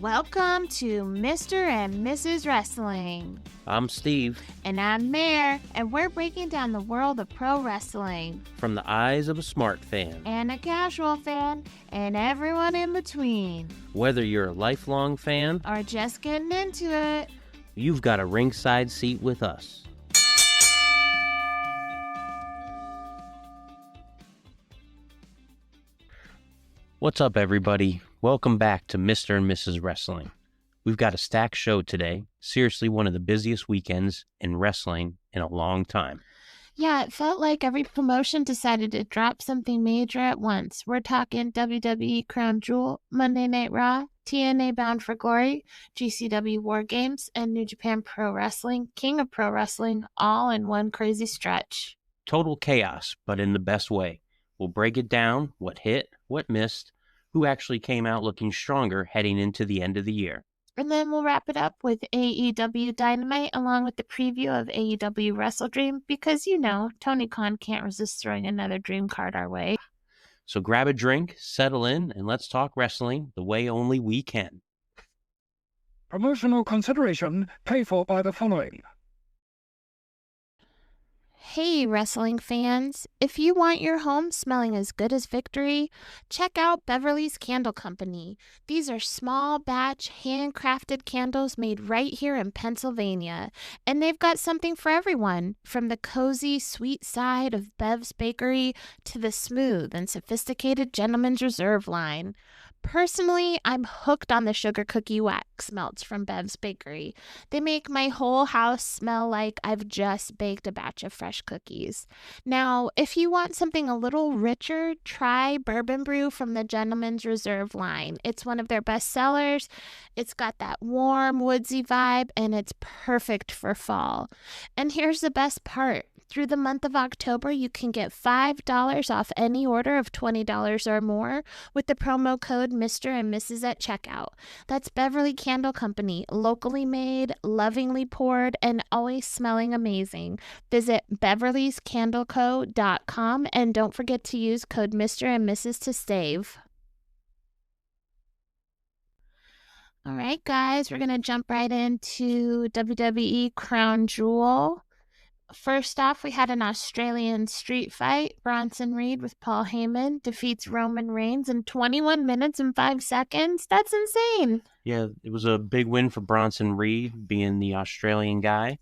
Welcome to Mr. and Mrs. Wrestling. I'm Steve. And I'm Mare, and we're breaking down the world of pro wrestling. From the eyes of a smart fan. And a casual fan, and everyone in between. Whether you're a lifelong fan or just getting into it, you've got a ringside seat with us. What's up, everybody? Welcome back to Mr. and Mrs. Wrestling. We've got a stacked show today. Seriously, one of the busiest weekends in wrestling in a long time. Yeah, it felt like every promotion decided to drop something major at once. We're talking WWE Crown Jewel, Monday Night Raw, TNA Bound for Glory, GCW War Games, and New Japan Pro Wrestling, King of Pro Wrestling, all in one crazy stretch. Total chaos, but in the best way. We'll break it down, what hit, what missed, who actually came out looking stronger heading into the end of the year. And then we'll wrap it up with AEW Dynamite along with the preview of AEW WrestleDream because, you know, Tony Khan can't resist throwing another dream card our way. So grab a drink, settle in, and let's talk wrestling the way only we can. Promotional consideration paid for by the following. Hey, wrestling fans. If you want your home smelling as good as victory, check out Beverly's Candle Company. These are small batch, handcrafted candles made right here in Pennsylvania. And they've got something for everyone, from the cozy, sweet side of Bev's Bakery to the smooth and sophisticated Gentleman's Reserve line. Personally, I'm hooked on the sugar cookie wax melts from Bev's Bakery. They make my whole house smell like I've just baked a batch of fresh cookies. Now, if you want something a little richer, try Bourbon Brew from the Gentleman's Reserve line. It's one of their best sellers. It's got that warm, woodsy vibe, and it's perfect for fall. And here's the best part. Through the month of October, you can get $5 off any order of $20 or more with the promo code Mr. and Mrs. at checkout. That's Beverly Candle Company, locally made, lovingly poured, and always smelling amazing. Visit beverlyscandleco.com and don't forget to use code Mr. and Mrs. to save. All right, guys, we're going to jump right into WWE Crown Jewel. First off, we had an Australian street fight. Bronson Reed with Paul Heyman defeats Roman Reigns in 21 minutes and 5 seconds. That's insane. Yeah, it was a big win for Bronson Reed, being the Australian guy.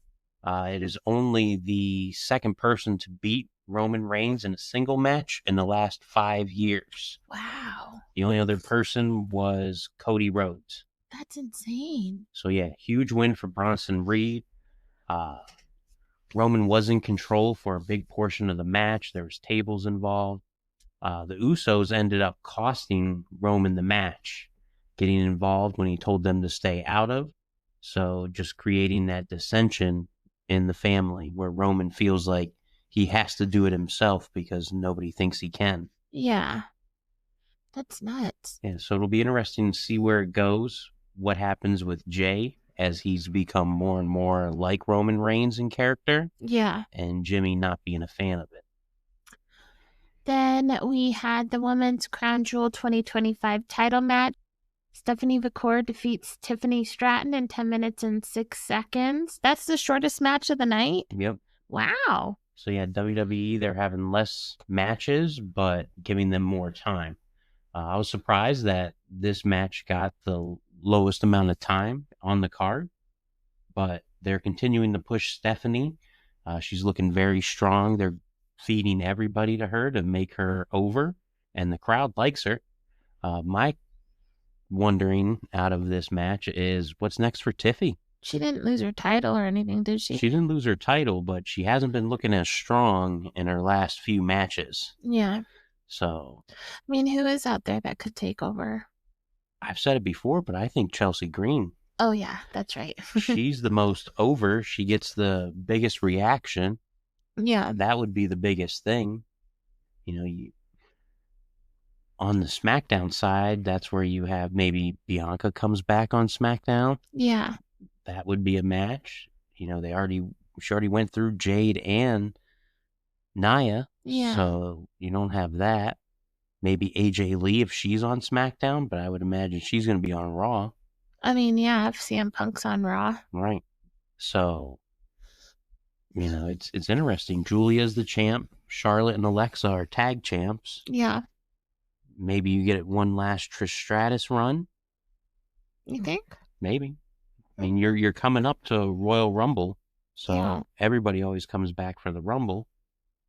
It is only the second person to beat Roman Reigns in a single match in the last 5 years. Wow. The only other person was Cody Rhodes. That's insane. So yeah, huge win for Bronson Reed. Roman was in control for a big portion of the match. There was tables involved. The Usos ended up costing Roman the match, getting involved when he told them to stay out of. So just creating that dissension in the family where Roman feels like he has to do it himself because nobody thinks he can. Yeah. That's nuts. Yeah, so it'll be interesting to see where it goes, what happens with Jay as he's become more and more like Roman Reigns in character. Yeah. And Jimmy not being a fan of it. Then we had the Women's Crown Jewel 2025 title match. Stephanie McCord defeats Tiffany Stratton in 10 minutes and 6 seconds. That's the shortest match of the night? Yep. Wow. So yeah, WWE, they're having less matches, but giving them more time. I was surprised that this match got the lowest amount of time on the card, but they're continuing to push Stephanie. She's looking very strong. They're feeding everybody to her to make her over, and the crowd likes her. My wondering out of this match is what's next for Tiffy. She didn't lose her title or anything, did she? She didn't lose her title, but she hasn't been looking as strong in her last few matches. Yeah. So, I mean, who is out there that could take over? I've said it before, but I think Chelsea Green. Oh, yeah, that's right. She's the most over. She gets the biggest reaction. Yeah. That would be the biggest thing. You know, on the SmackDown side, that's where you have maybe Bianca comes back on SmackDown. Yeah. That would be a match. You know, she already went through Jade and Nia. Yeah. So you don't have that. Maybe AJ Lee if she's on SmackDown, but I would imagine she's going to be on Raw. I mean, yeah, if CM Punk's on Raw. Right. So, it's interesting. Julia's the champ. Charlotte and Alexa are tag champs. Yeah. Maybe you get one last Trish Stratus run. You think? Maybe. I mean, you're coming up to Royal Rumble, so everybody always comes back for the Rumble.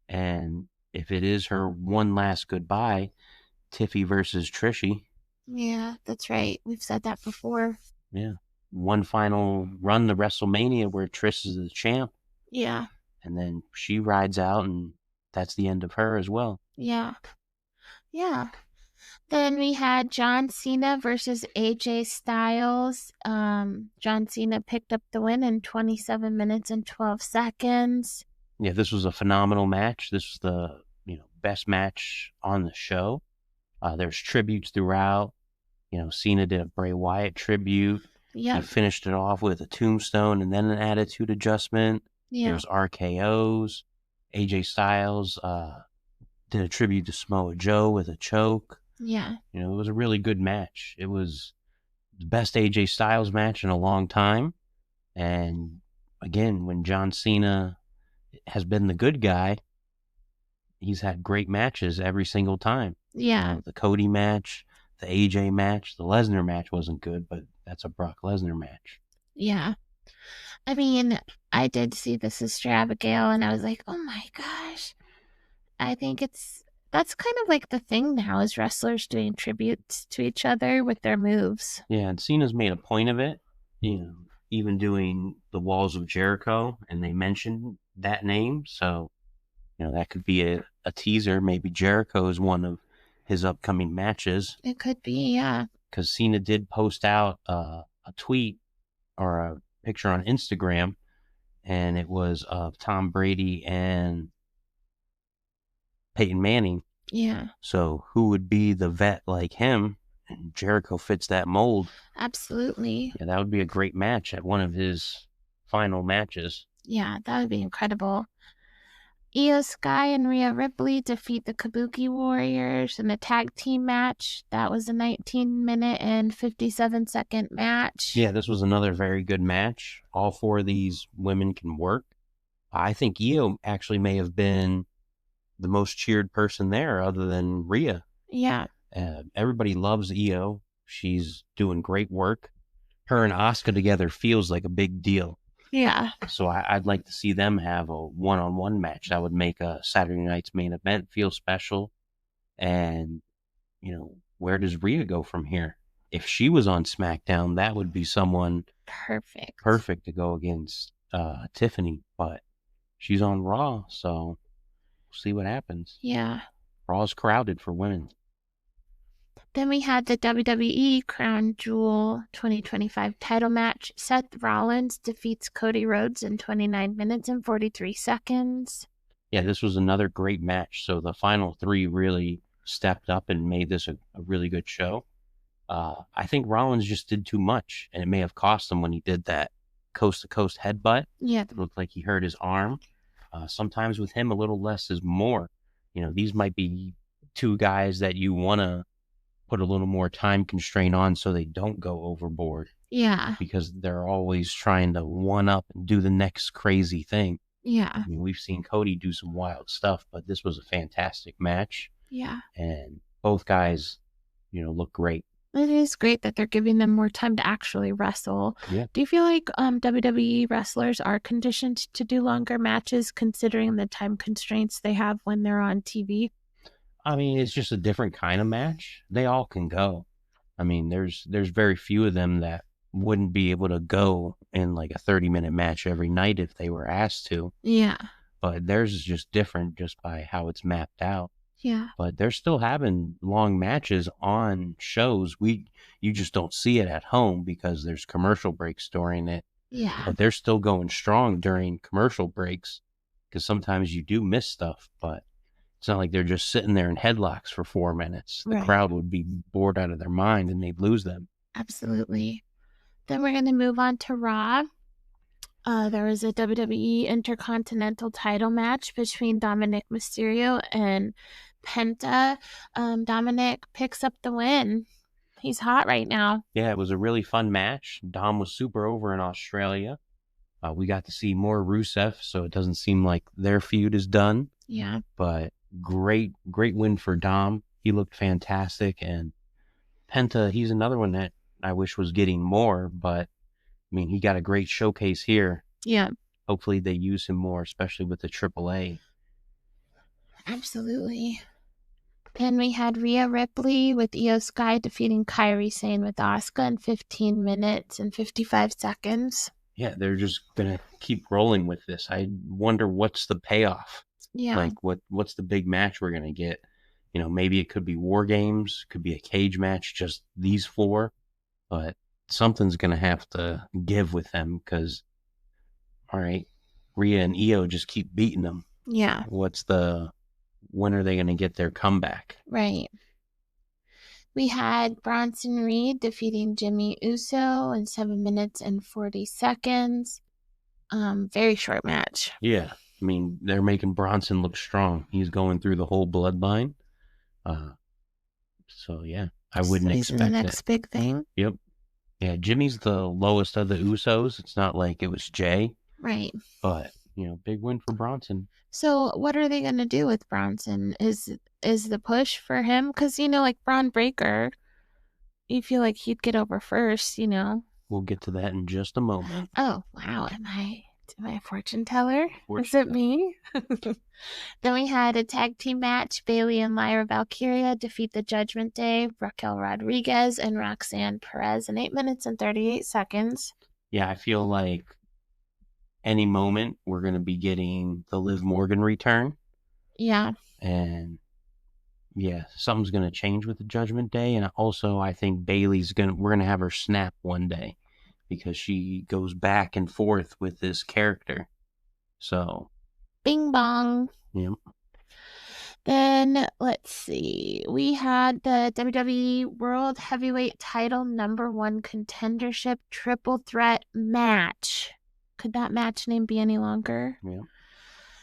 And if it is her one last goodbye, Tiffy versus Trishy. Yeah, that's right. We've said that before. Yeah. One final run to WrestleMania where Trish is the champ. Yeah. And then she rides out, and that's the end of her as well. Yeah. Yeah. Then we had John Cena versus AJ Styles. John Cena picked up the win in 27 minutes and 12 seconds. Yeah, this was a phenomenal match. This was the best match on the show. There's tributes throughout. Cena did a Bray Wyatt tribute. Yeah. He finished it off with a tombstone and then an attitude adjustment. Yeah. There's RKOs. AJ Styles did a tribute to Samoa Joe with a choke. Yeah. It was a really good match. It was the best AJ Styles match in a long time. And again, when John Cena has been the good guy, he's had great matches every single time. Yeah. The Cody match, the AJ match, the Lesnar match wasn't good, but that's a Brock Lesnar match. Yeah. I mean, I did see this as Abigail, and I was like, oh my gosh. I think that's kind of like the thing now, is wrestlers doing tributes to each other with their moves. Yeah, and Cena's made a point of it, even doing the Walls of Jericho, and they mentioned that name, so that could be a teaser. Maybe Jericho is one of his upcoming matches. It could be, yeah. Because Cena did post out a tweet or a picture on Instagram, and it was of Tom Brady and Peyton Manning. Yeah. So who would be the vet like him? And Jericho fits that mold. Absolutely. Yeah, that would be a great match at one of his final matches. Yeah, that would be incredible. Io Sky and Rhea Ripley defeat the Kabuki Warriors in a tag team match. That was a 19-minute and 57-second match. Yeah, this was another very good match. All four of these women can work. I think Io actually may have been the most cheered person there other than Rhea. Yeah. Everybody loves Io. She's doing great work. Her and Asuka together feels like a big deal. Yeah. So I'd like to see them have a one-on-one match. That would make a Saturday night's main event feel special. And, where does Rhea go from here? If she was on SmackDown, that would be someone perfect to go against Tiffany. But she's on Raw, so we'll see what happens. Yeah. Raw's crowded for women. Then we had the WWE Crown Jewel 2025 title match. Seth Rollins defeats Cody Rhodes in 29 minutes and 43 seconds. Yeah, this was another great match. So the final three really stepped up and made this a really good show. I think Rollins just did too much, and it may have cost him when he did that coast-to-coast headbutt. Yeah. It looked like he hurt his arm. Sometimes with him, a little less is more. These might be two guys that you want to put a little more time constraint on so they don't go overboard. Yeah. Because they're always trying to one up and do the next crazy thing. Yeah. I mean, we've seen Cody do some wild stuff, but this was a fantastic match. Yeah. And both guys, look great. It is great that they're giving them more time to actually wrestle. Yeah. Do you feel like WWE wrestlers are conditioned to do longer matches considering the time constraints they have when they're on TV? I mean, it's just a different kind of match. They all can go. I mean, there's very few of them that wouldn't be able to go in like a 30-minute match every night if they were asked to. Yeah. But theirs is just different just by how it's mapped out. Yeah. But they're still having long matches on shows. You just don't see it at home because there's commercial breaks during it. Yeah. But they're still going strong during commercial breaks because sometimes you do miss stuff, but it's not like they're just sitting there in headlocks for 4 minutes. The crowd would be bored out of their mind and they'd lose them. Absolutely. Then we're going to move on to Raw. There was a WWE Intercontinental title match between Dominic Mysterio and Penta. Dominic picks up the win. He's hot right now. Yeah, it was a really fun match. Dom was super over in Australia. We got to see more Rusev, so it doesn't seem like their feud is done. Yeah. But great win for Dom. He looked fantastic. And Penta, he's another one that I wish was getting more, but I mean, he got a great showcase here. Yeah. Hopefully they use him more, especially with the AAA. Absolutely. Then we had Rhea Ripley with Io Sky defeating Kairi Sane with Asuka in 15 minutes and 55 seconds. Yeah, they're just gonna keep rolling with this. I wonder what's the payoff. Yeah. Like what's the big match we're gonna get? You know, maybe it could be War Games, could be a cage match, just these four, but something's gonna have to give with them because, all right, Rhea and Io just keep beating them. Yeah. When are they gonna get their comeback? Right. We had Bronson Reed defeating Jimmy Uso in 7 minutes and 40 seconds. Very short match. Yeah, I mean, they're making Bronson look strong. He's going through the whole bloodline. So yeah, I wouldn't He's expect the next big thing. Yep. Yeah, Jimmy's the lowest of the Usos. It's not like it was Jay. Right. But, big win for Bronson. So what are they going to do with Bronson? Is the push for him? Because, like Braun Breaker, you feel like he'd get over first, We'll get to that in just a moment. Oh, wow. Am I a fortune teller? Is it me? Then we had a tag team match. Bayley and Lyra Valkyria defeat the Judgment Day, Raquel Rodriguez, and Roxanne Perez in 8 minutes and 38 seconds. Yeah, I feel like any moment we're going to be getting the Liv Morgan return. Yeah. And yeah, something's going to change with the Judgment Day. And also, I think we're going to have her snap one day because she goes back and forth with this character. So. Bing bong. Yep. Then, let's see. We had the WWE World Heavyweight Title #1 Contendership Triple Threat match. Could that match name be any longer? Yeah.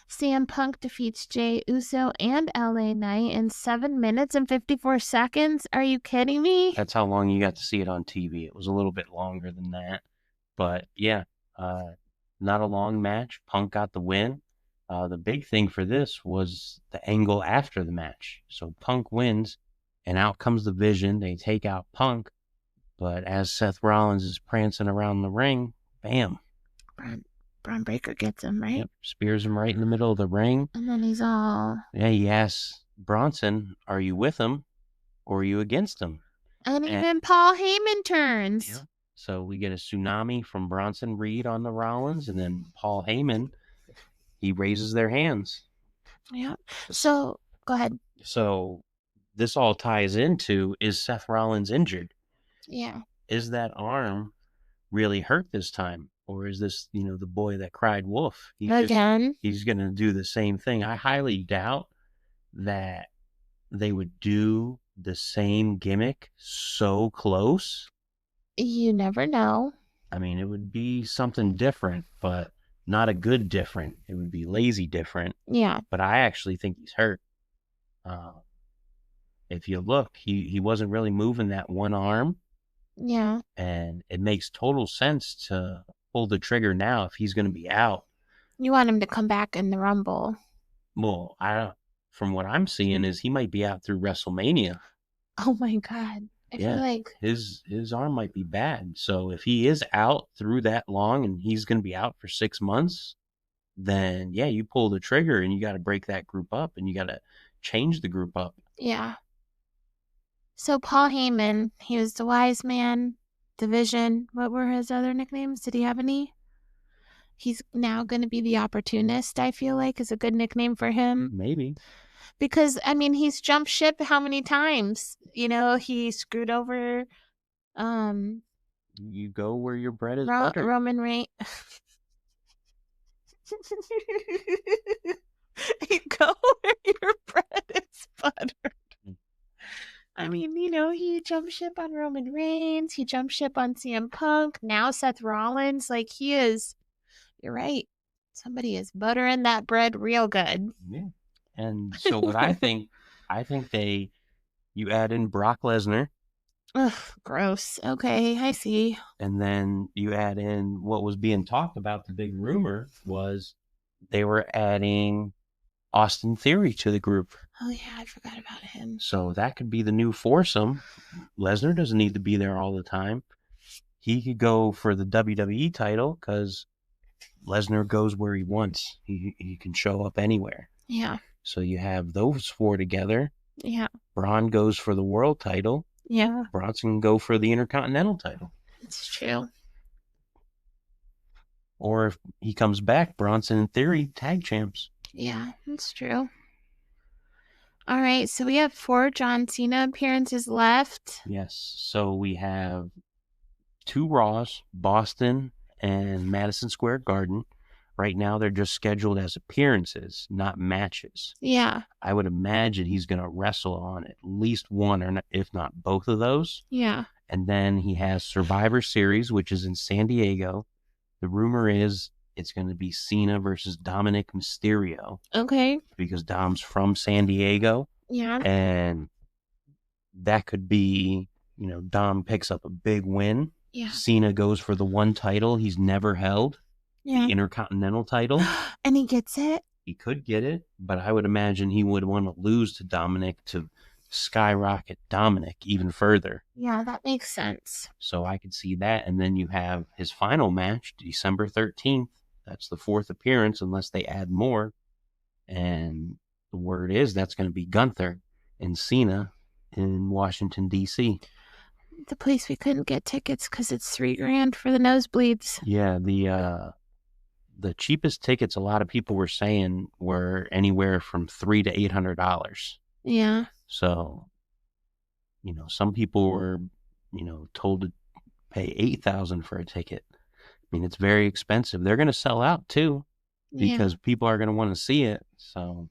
CM Punk defeats Jey Uso and LA Knight in 7 minutes and 54 seconds. Are you kidding me? That's how long you got to see it on TV. It was a little bit longer than that. But yeah, not a long match. Punk got the win. The big thing for this was the angle after the match. So Punk wins, and out comes the Vision. They take out Punk. But as Seth Rollins is prancing around the ring, bam. Braun Breaker gets him, right? Yep, spears him right in the middle of the ring. And then he's all... Yeah, he asks Bronson, are you with him or are you against him? And even Paul Heyman turns. Yeah. So we get a tsunami from Bronson Reed on the Rollins, and then Paul Heyman, he raises their hands. Yeah. So, go ahead. So this all ties into, is Seth Rollins injured? Yeah. Is that arm really hurt this time? Or is this, the boy that cried wolf? He's going to do the same thing. I highly doubt that they would do the same gimmick so close. You never know. I mean, it would be something different, but not a good different. It would be lazy different. Yeah. But I actually think he's hurt. If you look, he wasn't really moving that one arm. Yeah. And it makes total sense to pull the trigger now if he's going to be out. You want him to come back in the Rumble. Well, from what I'm seeing is he might be out through WrestleMania. Oh my God. I feel like his arm might be bad. So if he is out through that long and he's going to be out for 6 months, then yeah, you pull the trigger and you got to break that group up and you got to change the group up. Yeah. So Paul Heyman, he was the Wise Man, the Vision. What were his other nicknames? Did he have any? He's now going to be the Opportunist, I feel like, is a good nickname for him. Maybe. Because, I mean, he's jumped ship how many times? He screwed over... You go where your bread is buttered. Roman Reigns... You go where your bread is buttered. I mean, he jumped ship on Roman Reigns. He jumped ship on CM Punk. Now Seth Rollins. Like, he is... You're right. Somebody is buttering that bread real good. Yeah. And so what I think you add in Brock Lesnar. Ugh, gross. Okay, I see. And then you add in what was being talked about. The big rumor was they were adding Austin Theory to the group. Oh, yeah, I forgot about him. So that could be the new foursome. Lesnar doesn't need to be there all the time. He could go for the WWE title because Lesnar goes where he wants. He can show up anywhere. Yeah. So you have those four together. Yeah. Braun goes for the world title. Yeah. Bronson can go for the Intercontinental title. It's true. Or if he comes back, Bronson and Theory, tag champs. Yeah, it's true. All right, so we have 4 John Cena appearances left. Yes. So we have 2 Raws, Boston and Madison Square Garden. Right now, they're just scheduled as appearances, not matches. Yeah. I would imagine he's going to wrestle on at least one, or if not both of those. Yeah. And then he has Survivor Series, which is in San Diego. The rumor is it's going to be Cena versus Dominic Mysterio. Okay. Because Dom's from San Diego. Yeah. And that could be, Dom picks up a big win. Yeah. Cena goes for the one title he's never held. Yeah. The Intercontinental title. And he gets it? He could get it, but I would imagine he would want to lose to Dominic to skyrocket Dominic even further. Yeah, that makes sense. So I could see that. And then you have his final match, December 13th. That's the 4th appearance, unless they add more. And the word is that's going to be Gunther and Cena in Washington, D.C. The place we couldn't get tickets because it's $3,000 for the nosebleeds. Yeah, the cheapest tickets a lot of people were saying were anywhere from $300 to $800. Yeah. So, some people were, told to pay $8,000 for a ticket. I mean, it's very expensive. They're going to sell out too, because people are going to want to see it. So,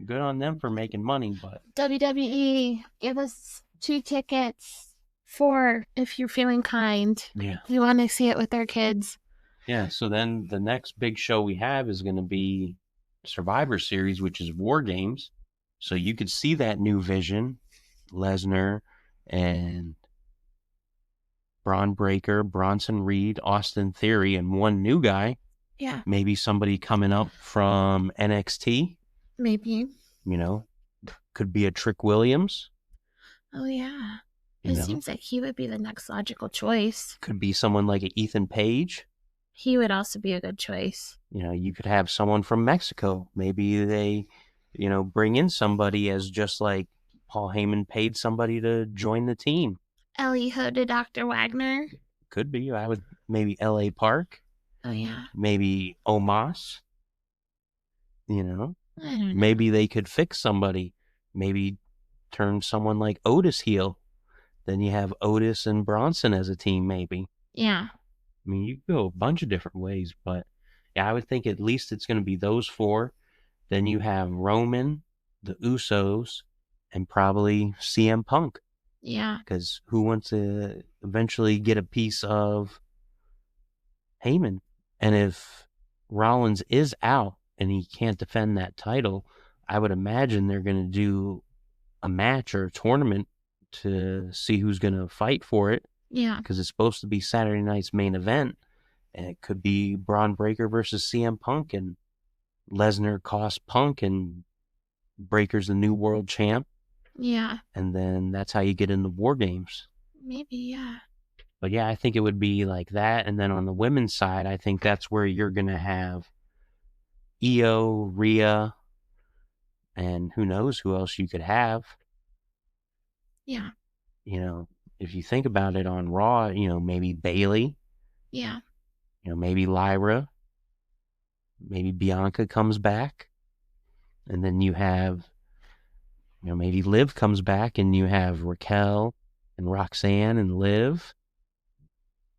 good on them for making money. But WWE, give us 2 tickets, 4 if you're feeling kind. Yeah, we want to see it with our kids. Yeah, so then the next big show we have is going to be Survivor Series, which is War Games. So you could see that new vision, Lesnar and Braun Breaker, Bronson Reed, Austin Theory, and one new guy. Yeah. Maybe somebody coming up from NXT. Maybe. Could be a Trick Williams. Oh, yeah. It seems like he would be the next logical choice. Could be someone like a Ethan Page. He would also be a good choice. You could have someone from Mexico. Maybe they, bring in somebody as just like Paul Heyman paid somebody to join the team. El Hijo de Dr. Wagner. Could be. I would maybe L.A. Park. Oh, yeah. Maybe Omos. I don't know. Maybe they could fix somebody. Maybe turn someone like Otis heel. Then you have Otis and Bronson as a team, maybe. Yeah. I mean, you could go a bunch of different ways, but yeah, I would think at least it's going to be those 4. Then you have Roman, the Usos, and probably CM Punk. Yeah. Because who wants to eventually get a piece of Heyman? And if Rollins is out and he can't defend that title, I would imagine they're going to do a match or a tournament to see who's going to fight for it. Yeah. Because it's supposed to be Saturday night's main event. And it could be Braun Breaker versus CM Punk, and Lesnar costs Punk, and Breaker's the new world champ. Yeah. And then that's how you get into War Games. Maybe, yeah. But yeah, I think it would be like that. And then on the women's side, I think that's where you're going to have Io, Rhea, and who knows who else you could have. Yeah. If you think about it on Raw, maybe Bayley. Yeah. Maybe Lyra. Maybe Bianca comes back. And then you have, maybe Liv comes back, and you have Raquel and Roxanne and Liv.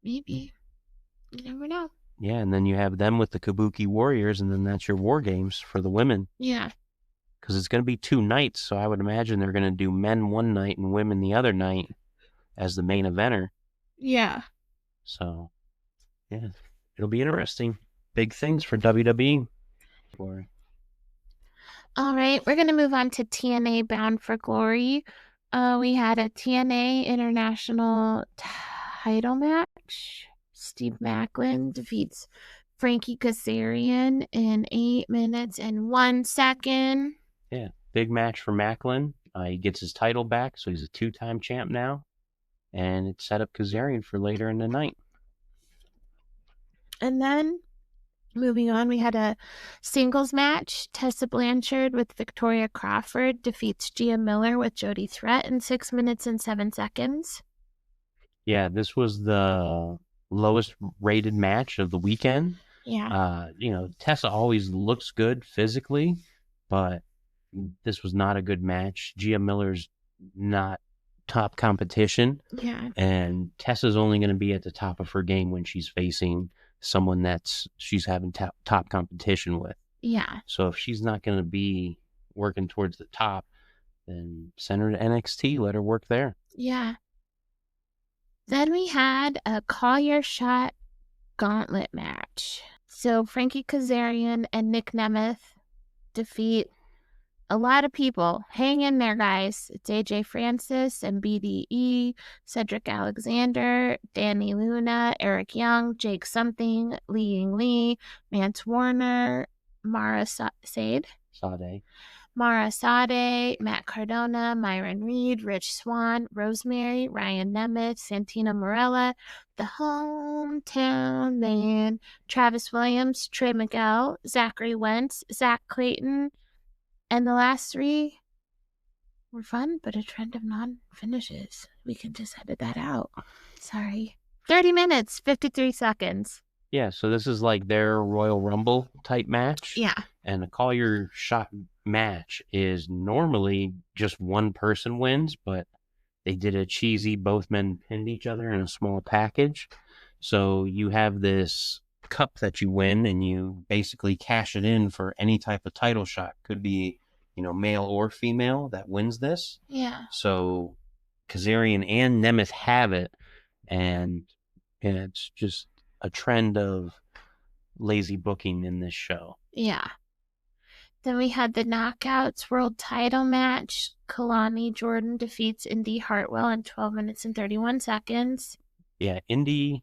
Maybe. You never know. Yeah, and then you have them with the Kabuki Warriors, and then that's your War Games for the women. Yeah. Because it's going to be 2 nights, so I would imagine they're going to do men one night and women the other night as the main eventer. Yeah. So, yeah, it'll be interesting. Big things for WWE. All right, we're going to move on to TNA Bound for Glory. We had a TNA International title match. Steve Macklin defeats Frankie Kazarian in 8 minutes and 1 second. Yeah, big match for Macklin. He gets his title back, so he's a 2-time champ now. And it set up Kazarian for later in the night. And then, moving on, we had a singles match. Tessa Blanchard with Victoria Crawford defeats Gia Miller with Jody Threat in 6 minutes and 7 seconds. Yeah, this was the lowest rated match of the weekend. Yeah. Tessa always looks good physically, but this was not a good match. Gia Miller's not top competition. Yeah. And Tessa's only going to be at the top of her game when she's facing someone she's having top competition with. Yeah. So if she's not going to be working towards the top, then send her to NXT. Let her work there. Yeah. Then we had a Call Your Shot gauntlet match. So Frankie Kazarian and Nick Nemeth defeat a lot of people. Hang in there, guys. It's AJ Francis and BDE, Cedric Alexander, Danny Luna, Eric Young, Jake Something, Lee Ying Lee, Mance Warner, Mara Sade, Matt Cardona, Myron Reed, Rich Swann, Rosemary, Ryan Nemeth, Santina Morella, the hometown man, Travis Williams, Trey Miguel, Zachary Wentz, Zach Clayton, and the last 3 were fun, but a trend of non-finishes. We can just edit that out. Sorry. 30 minutes, 53 seconds. Yeah, so this is like their Royal Rumble type match. Yeah. And the Call Your Shot match is normally just one person wins, but they did a cheesy both men pinned each other in a small package. So you have this cup that you win, and you basically cash it in for any type of title shot. Could be, male or female that wins this. Yeah. So Kazarian and Nemeth have it, and it's just a trend of lazy booking in this show. Yeah. Then we had the Knockouts World Title match. Kalani Jordan defeats Indy Hartwell in 12 minutes and 31 seconds. Yeah, Indy's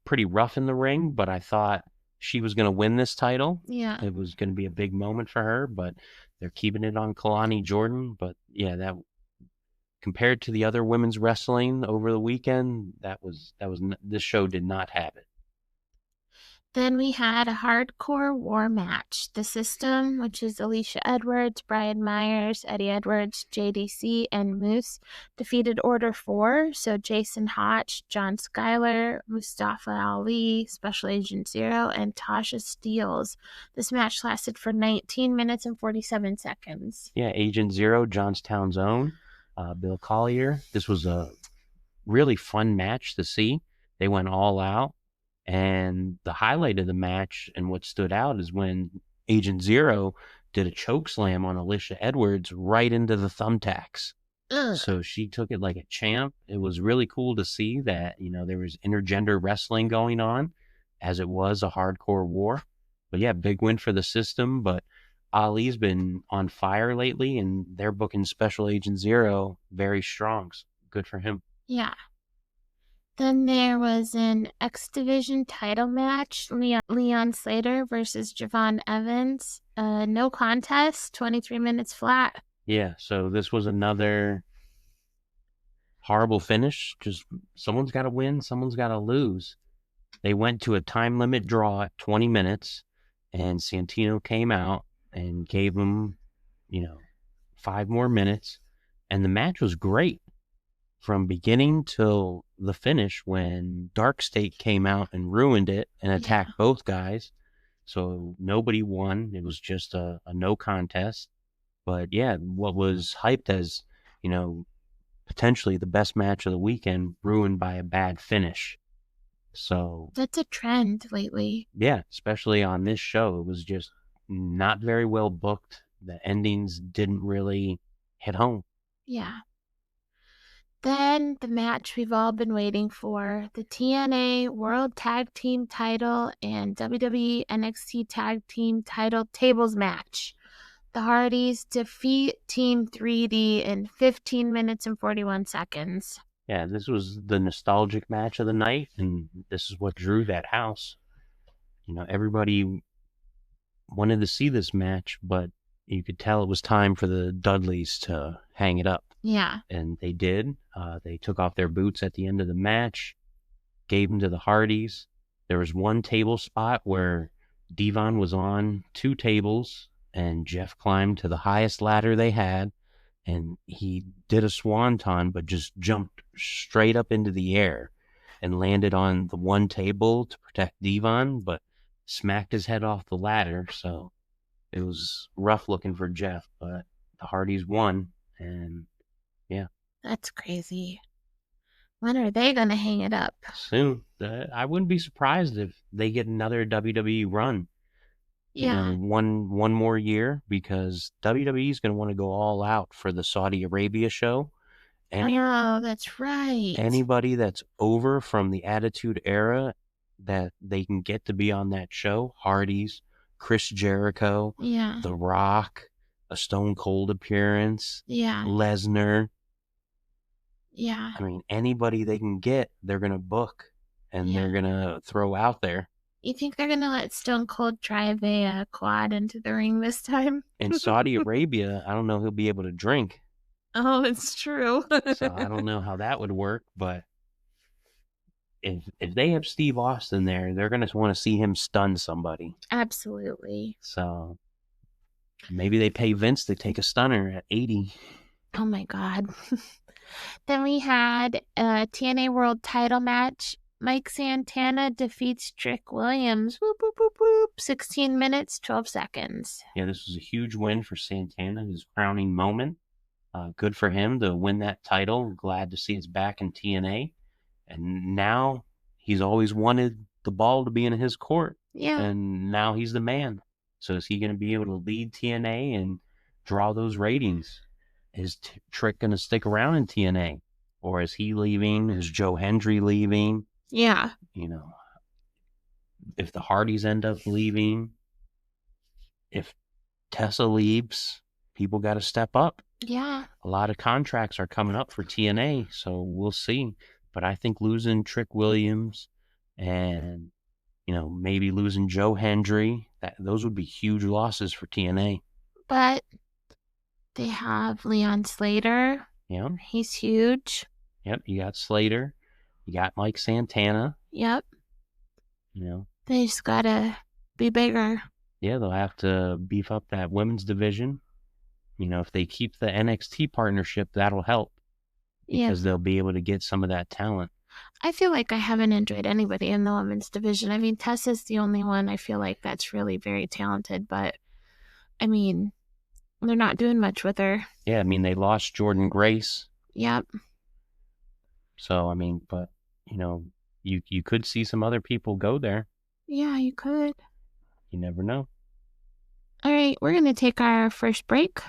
pretty rough in the ring, but I thought she was going to win this title. Yeah. It was going to be a big moment for her, but they're keeping it on Kalani Jordan. But yeah, that compared to the other women's wrestling over the weekend, this show did not have it. Then we had a hardcore war match. The System, which is Alicia Edwards, Brian Myers, Eddie Edwards, JDC, and Moose, defeated Order 4. So Jason Hotch, John Schuyler, Mustafa Ali, Special Agent Zero, and Tasha Steeles. This match lasted for 19 minutes and 47 seconds. Yeah, Agent Zero, Johnstown's own, Bill Collier. This was a really fun match to see. They went all out. And the highlight of the match and what stood out is when Agent Zero did a choke slam on Alicia Edwards right into the thumbtacks. So she took it like a champ. It was really cool to see that, there was intergender wrestling going on, as it was a hardcore war. But yeah, big win for the System. But Ali's been on fire lately, and they're booking Special Agent Zero very strong. So good for him. Yeah. Then there was an X Division title match, Leon Slater versus Javon Evans. No contest, 23 minutes flat. Yeah, so this was another horrible finish. Just someone's got to win, someone's got to lose. They went to a time limit draw at 20 minutes, and Santino came out and gave them, 5 more minutes, and the match was great. From beginning till the finish, when Dark State came out and ruined it and attacked both guys. So nobody won. It was just a no contest. But yeah, what was hyped as, potentially the best match of the weekend ruined by a bad finish. So that's a trend lately. Yeah, especially on this show. It was just not very well booked. The endings didn't really hit home. Yeah. Then the match we've all been waiting for, the TNA World Tag Team title and WWE NXT Tag Team title tables match. The Hardys defeat Team 3D in 15 minutes and 41 seconds. Yeah, this was the nostalgic match of the night, and this is what drew that house. Everybody wanted to see this match, but you could tell it was time for the Dudleys to hang it up. Yeah. And they did. They took off their boots at the end of the match, gave them to the Hardys. There was one table spot where Devon was on 2 tables, and Jeff climbed to the highest ladder they had, and he did a swanton, but just jumped straight up into the air and landed on the one table to protect Devon, but smacked his head off the ladder. So it was rough looking for Jeff, but the Hardys won, and yeah. That's crazy. When are they going to hang it up? Soon. I wouldn't be surprised if they get another WWE run. Yeah. One more year, because WWE is going to want to go all out for the Saudi Arabia show. Oh, that's right. Anybody that's over from the Attitude Era that they can get to be on that show, Hardys, Chris Jericho, Yeah. The Rock, a Stone Cold appearance, Yeah. Lesnar. Yeah. I mean, anybody they can get, they're going to book, and they're going to throw out there. You think they're going to let Stone Cold drive a quad into the ring this time? In Saudi Arabia, I don't know if he'll be able to drink. Oh, it's true. So I don't know how that would work, but if they have Steve Austin there, they're going to want to see him stun somebody. Absolutely. So maybe they pay Vince to take a stunner at 80. Oh my God. Then we had a TNA World title match. Mike Santana defeats Trick Williams. Whoop, whoop, whoop, whoop. 16 minutes, 12 seconds. Yeah, this was a huge win for Santana, his crowning moment. Good for him to win that title. Glad to see it's back in TNA. And now he's always wanted the ball to be in his court. Yeah. And now he's the man. So is he going to be able to lead TNA and draw those ratings? Is Trick going to stick around in TNA? Or is he leaving? Is Joe Hendry leaving? Yeah. If the Hardys end up leaving, if Tessa leaves, people got to step up. Yeah. A lot of contracts are coming up for TNA, so we'll see. But I think losing Trick Williams and, maybe losing Joe Hendry, those would be huge losses for TNA. But they have Leon Slater. Yeah. He's huge. Yep, you got Slater. You got Mike Santana. Yep. They just got to be bigger. Yeah, they'll have to beef up that women's division. If they keep the NXT partnership, that'll help. Because they'll be able to get some of that talent. I feel like I haven't enjoyed anybody in the women's division. I mean, Tessa's the only one I feel like that's really very talented, but I mean, they're not doing much with her. Yeah, I mean, they lost Jordan Grace. Yep. So, I mean, but, you could see some other people go there. Yeah, you could. You never know. All right, we're going to take our first break.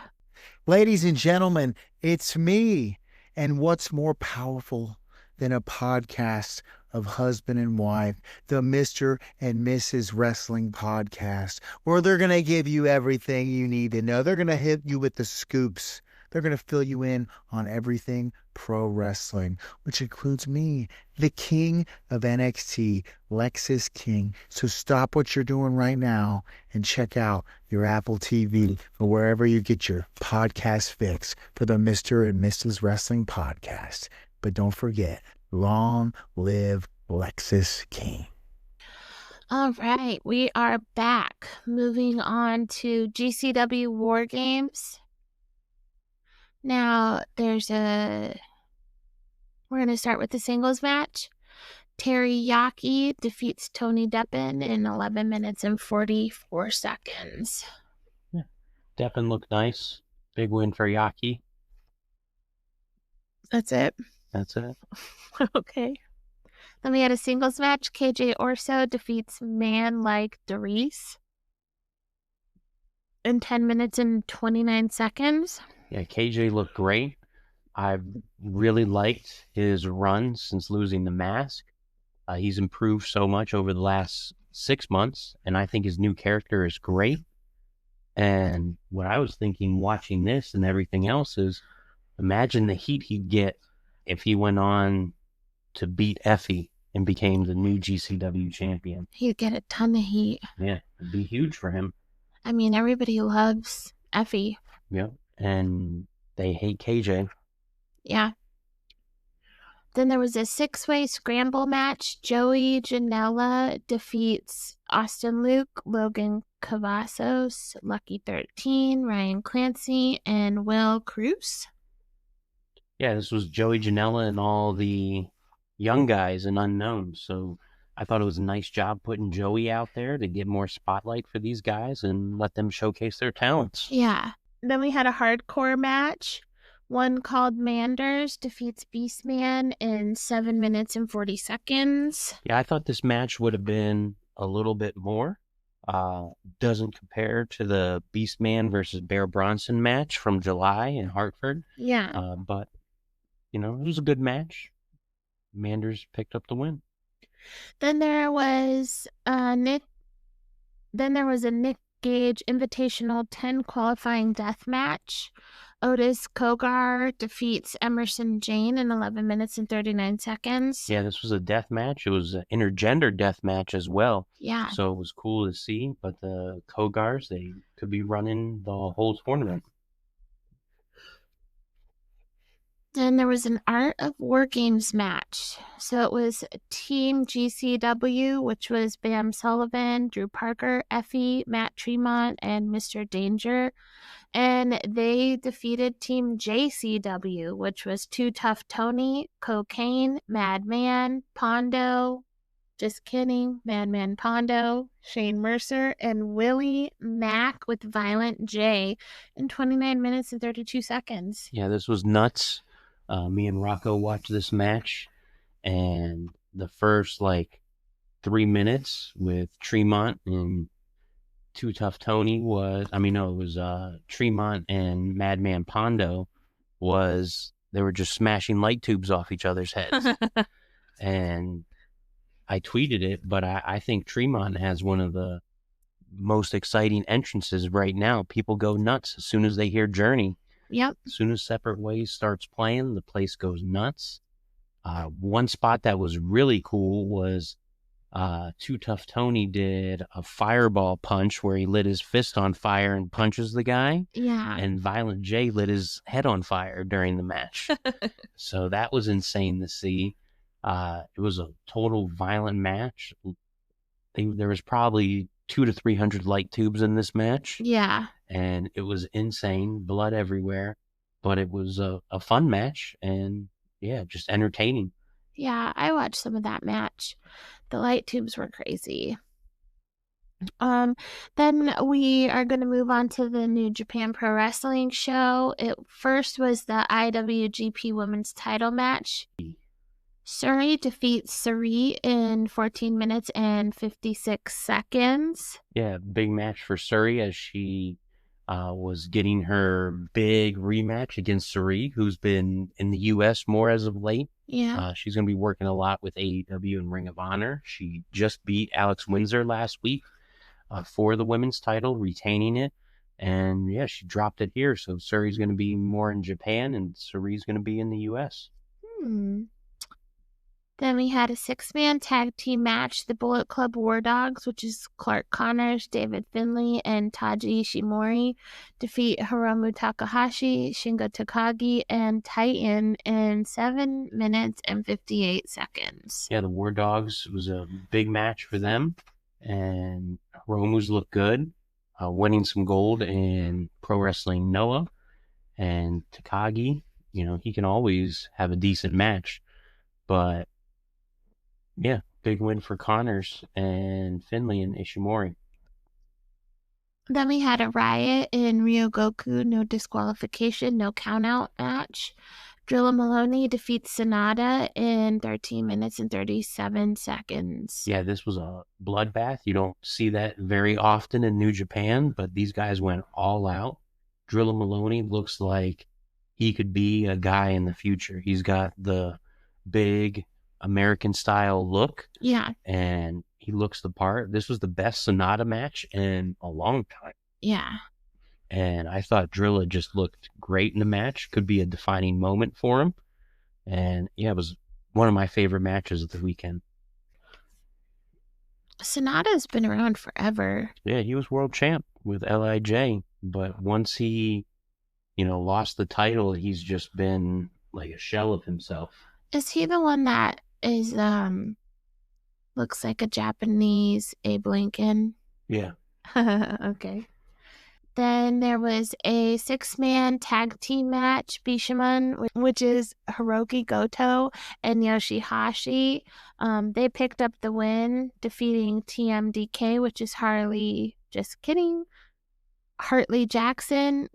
Ladies and gentlemen, it's me. And what's more powerful than a podcast of husband and wife, the Mr. and Mrs. Wrestling Podcast, where they're going to give you everything you need to know. They're going to hit you with the scoops. They're going to fill you in on everything pro wrestling, which includes me, the king of NXT, Lexus King. So stop what you're doing right now and check out your Apple TV or wherever you get your podcast fix for the Mr. and Mrs. Wrestling Podcast. But don't forget, long live Lexus King. All right, we are back. Moving on to GCW War Games. Now, we're going to start with the singles match. Teriyaki defeats Tony Deppen in 11 minutes and 44 seconds. Yeah. Deppen looked nice. Big win for Yaki. That's it? That's it. Okay. Then we had a singles match. KJ Orso defeats Man Like Doris in 10 minutes and 29 seconds. Yeah, KJ looked great. I've really liked his run since losing the mask. He's improved so much over the last 6 months, and I think his new character is great. And what I was thinking watching this and everything else is, imagine the heat he'd get if he went on to beat Effie and became the new GCW champion. He'd get a ton of heat. Yeah, it'd be huge for him. I mean, everybody loves Effie. Yeah, and they hate KJ. Yeah. Then there was a 6-way scramble match. Joey Janela defeats Austin Luke, Logan Cavazos, Lucky 13, Ryan Clancy, and Will Cruz. Yeah, this was Joey Janela and all the young guys and unknowns. So I thought it was a nice job putting Joey out there to get more spotlight for these guys and let them showcase their talents. Yeah. Then we had a hardcore match. One called Manders defeats Beastman in 7 minutes and 40 seconds. Yeah, I thought this match would have been a little bit more. Doesn't compare to the Beastman versus Bear Bronson match from July in Hartford. Yeah. But, you know, it was a good match. Manders picked up the win. Then there was a Nick Gage Invitational 10 qualifying death match. Otis Kogar defeats Emerson Jane in 11 minutes and 39 seconds. Yeah, this was a death match. It was an intergender death match as well. Yeah. So it was cool to see. But the Kogars, they could be running the whole tournament. Then there was an Art of War Games match. So it was Team GCW, which was Bam Sullivan, Drew Parker, Effie, Matt Tremont, and Mr. Danger. And they defeated Team JCW, which was Too Tough Tony, Cocaine, Madman, Pondo, just kidding, Madman Pondo, Shane Mercer, and Willie Mack with Violent J in 29 minutes and 32 seconds. Yeah, this was nuts. Me and Rocco watched this match, and the first 3 minutes with Tremont and Too Tough Tony it was Tremont and Madman Pondo they were just smashing light tubes off each other's heads. And I tweeted it, but I think Tremont has one of the most exciting entrances right now. People go nuts as soon as they hear Journey. Yep. As soon as Separate Ways starts playing, the place goes nuts. One spot that was really cool was Too Tough Tony did a fireball punch where he lit his fist on fire and punches the guy. Yeah. And Violent J lit his head on fire during the match. So that was insane to see. It was a total violent match. There was probably 200 to 300 light tubes in this match. Yeah. And it was insane, blood everywhere. But it was a fun match and, yeah, just entertaining. Yeah, I watched some of that match. The light tubes were crazy. Then we are going to move on to the New Japan Pro Wrestling show. It first was the IWGP Women's Title match. Suri defeats Suri in 14 minutes and 56 seconds. Yeah, big match for Suri as she was getting her big rematch against Suri, who's been in the U.S. more as of late. Yeah. She's going to be working a lot with AEW and Ring of Honor. She just beat Alex Windsor last week for the women's title, retaining it. And, yeah, she dropped it here. So Suri's going to be more in Japan and Suri's going to be in the U.S. Then we had a 6-man tag team match. The Bullet Club War Dogs, which is Clark Connors, David Finlay, and Taji Ishimori, defeat Hiromu Takahashi, Shingo Takagi, and Titan in 7 minutes and 58 seconds. Yeah, the War Dogs was a big match for them. And Hiromu's looked good, winning some gold in Pro Wrestling Noah. And Takagi, he can always have a decent match. But yeah, big win for Connors and Finlay and Ishimori. Then we had a Riot in Ryogoku, no disqualification, no countout match. Drilla Maloney defeats Sonata in 13 minutes and 37 seconds. Yeah, this was a bloodbath. You don't see that very often in New Japan, but these guys went all out. Drilla Maloney looks like he could be a guy in the future. He's got the big American style look. Yeah. And he looks the part. This was the best Sonata match in a long time. Yeah. And I thought Drilla just looked great in the match. Could be a defining moment for him. And yeah, it was one of my favorite matches of the weekend. Sonata's been around forever. Yeah, he was world champ with LIJ. But once he, lost the title, he's just been like a shell of himself. Is he the one that is, looks like a Japanese Abe Lincoln? Yeah. Okay. Then there was a 6-man tag team match, Bishamon, which is Hiroki Goto and Yoshihashi. They picked up the win, defeating TMDK, which is Hartley Jackson,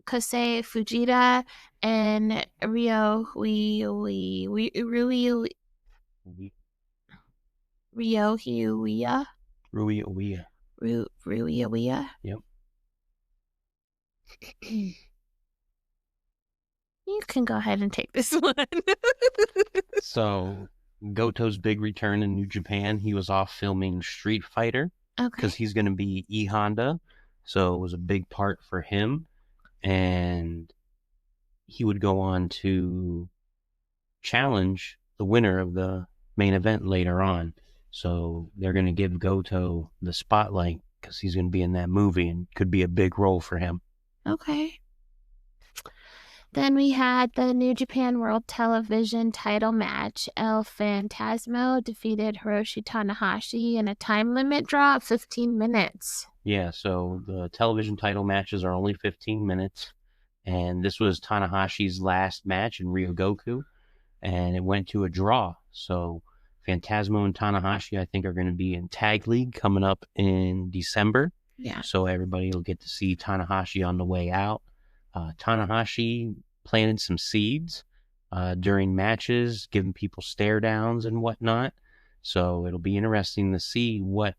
Kosei Fujita, and Rui Oiya. Yep. You can go ahead and take this one. So, Goto's big return in New Japan, he was off filming Street Fighter because he's going to be E-Honda. So, it was a big part for him. And he would go on to challenge the winner of the main event later on. So, they're going to give Goto the spotlight because he's going to be in that movie and could be a big role for him. Okay. Then we had the New Japan World Television title match. El Phantasmo defeated Hiroshi Tanahashi in a time limit draw of 15 minutes. Yeah, so the television title matches are only 15 minutes. And this was Tanahashi's last match in Ryogoku. And it went to a draw. So Phantasmo and Tanahashi, I think, are going to be in Tag League coming up in December. Yeah. So everybody will get to see Tanahashi on the way out. Tanahashi planted some seeds during matches, giving people stare downs and whatnot. So it'll be interesting to see what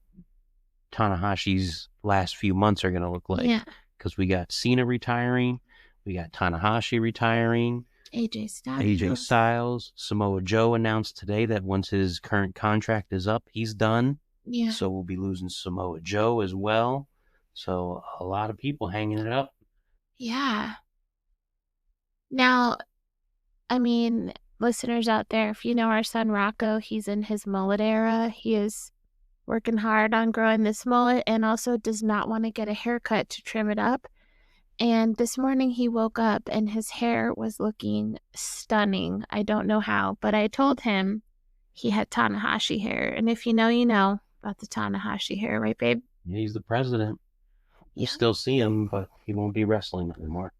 Tanahashi's last few months are going to look like. Yeah. Because we got Cena retiring, we got Tanahashi retiring, AJ Styles. Samoa Joe announced today that once his current contract is up, he's done. Yeah. So we'll be losing Samoa Joe as well. So a lot of people hanging it up. Yeah. Now, I mean, listeners out there, if you know our son Rocco, he's in his mullet era. He is working hard on growing this mullet and also does not want to get a haircut to trim it up. And this morning he woke up and his hair was looking stunning. I don't know how, but I told him he had Tanahashi hair. And if you know about the Tanahashi hair, right, babe? He's the president. You still see him, but he won't be wrestling anymore.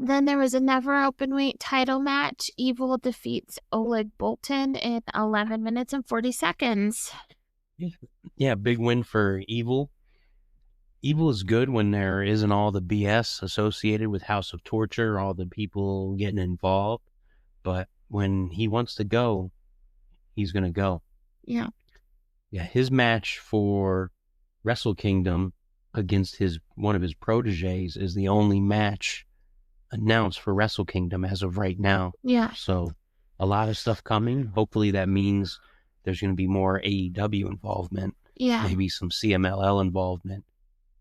Then there was a never open weight title match. Evil defeats Oleg Boltin in 11 minutes and 40 seconds. Yeah, big win for Evil. Evil is good when there isn't all the BS associated with House of Torture, all the people getting involved. But when he wants to go, he's going to go. Yeah. Yeah, his match for Wrestle Kingdom against one of his proteges is the only match announced for Wrestle Kingdom as of right now. Yeah. So a lot of stuff coming. Hopefully that means there's going to be more AEW involvement. Yeah. Maybe some CMLL involvement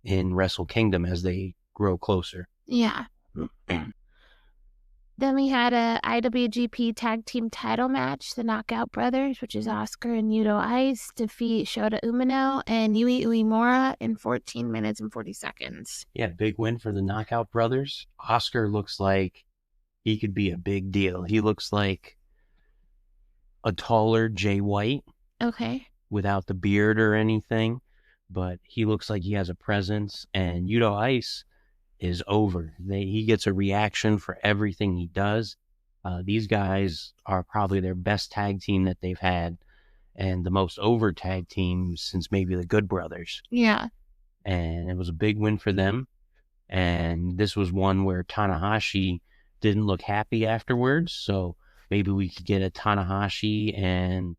in Wrestle Kingdom as they grow closer. Yeah. Then we had a IWGP Tag Team title match. The Knockout Brothers, which is Oscar and Yuto Ice, defeat Shota Umino and Yui Uemura in 14 minutes and 40 seconds. Yeah, big win for the Knockout Brothers. Oscar looks like he could be a big deal. He looks like a taller Jay White. Okay. Without the beard or anything. But he looks like he has a presence. And Yuto Ice is over. He gets a reaction for everything he does. These guys are probably their best tag team that they've had and the most over tag team since maybe the Good Brothers. Yeah. And it was a big win for them. And this was one where Tanahashi didn't look happy afterwards. So maybe we could get a Tanahashi and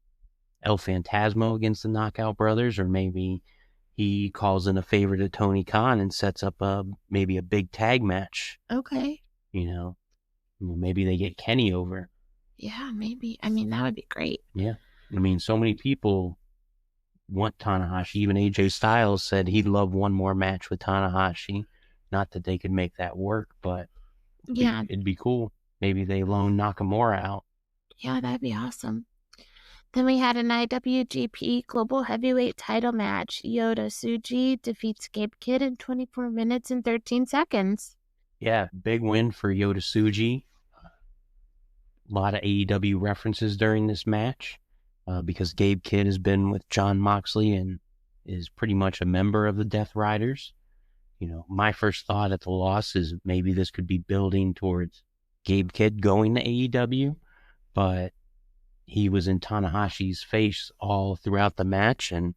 El Phantasmo against the Knockout Brothers, or maybe he calls in a favor to Tony Khan and sets up maybe a big tag match. Okay. Maybe they get Kenny over. Yeah, maybe. I mean, that would be great. Yeah. I mean, so many people want Tanahashi. Even AJ Styles said he'd love one more match with Tanahashi. Not that they could make that work, but Yeah. it'd be cool. Maybe they loan Nakamura out. Yeah, that'd be awesome. Then we had an IWGP Global Heavyweight title match. Yota Tsuji defeats Gabe Kidd in 24 minutes and 13 seconds. Yeah, big win for Yota Tsuji. A lot of AEW references during this match because Gabe Kidd has been with Jon Moxley and is pretty much a member of the Death Riders. You know, my first thought at the loss is maybe this could be building towards Gabe Kidd going to AEW, but he was in Tanahashi's face all throughout the match, and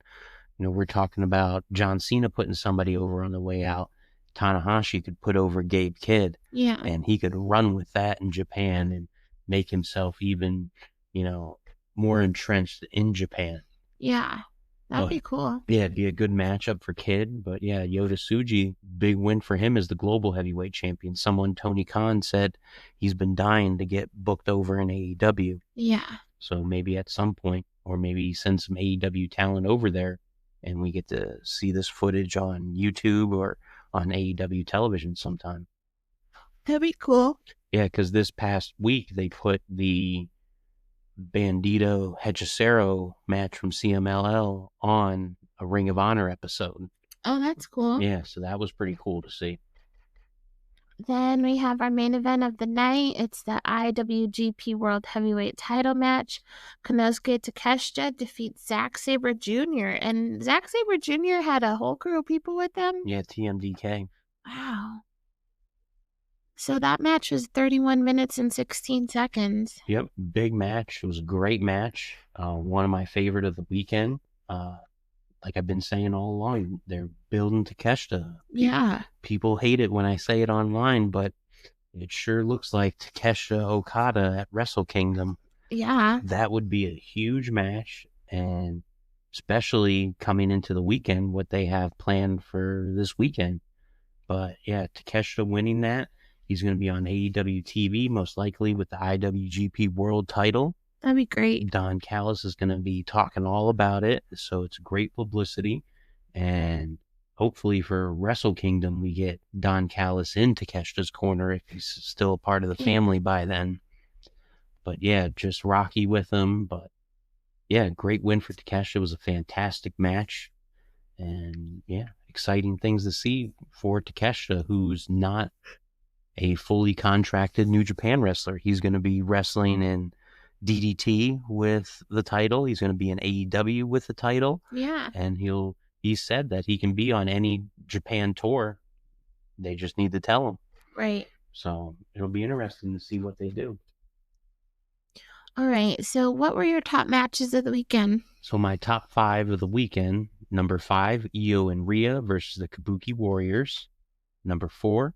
you know, we're talking about John Cena putting somebody over on the way out. Tanahashi could put over Gabe Kidd, Yeah. and he could run with that in Japan and make himself even, you know, more entrenched in Japan. Yeah. That'd be cool. Yeah, it'd be a good matchup for Kidd. But yeah, Yota Tsuji, big win for him as the global heavyweight champion. Someone, Tony Khan, said he's been dying to get booked over in AEW. Yeah. So maybe at some point, or maybe he sends some AEW talent over there and we get to see this footage on YouTube or on AEW television sometime. That'd be cool. Yeah, because this past week they put the Bandito Hechicero match from CMLL on a Ring of Honor episode. Oh, that's cool. Yeah, so that was pretty cool to see. Then we have our main event of the night. It's the IWGP World Heavyweight title match. Konosuke Takeshita defeats Zack Sabre Jr. And Zack Sabre Jr. had a whole crew of people with him. Yeah, TMDK. Wow. So that match was 31 minutes and 16 seconds. Yep, big match. It was a great match. One of my favorite of the weekend. Like I've been saying all along, they're building Takeshita. Yeah. People hate it when I say it online, but it sure looks like Takeshita Okada at Wrestle Kingdom. Yeah. That would be a huge match, and especially coming into the weekend, what they have planned for this weekend. But yeah, Takeshita winning that. He's going to be on AEW TV, most likely with the IWGP World title. That'd be great. Don Callis is going to be talking all about it, so it's great publicity. And hopefully for Wrestle Kingdom, we get Don Callis in Takeshita's corner if he's still a part of the family by then. But yeah, just Rocky with him. But yeah, great win for Takeshita. It was a fantastic match. And yeah, exciting things to see for Takeshita, who's not a fully contracted New Japan wrestler. He's going to be wrestling in DDT with the title. He's going to be in AEW with the title. Yeah. And he said that he can be on any Japan tour. They just need to tell him. Right. So it'll be interesting to see what they do. All right. So what were your top matches of the weekend? So my top 5 of the weekend, number 5, Io and Rhea versus the Kabuki Warriors. Number 4,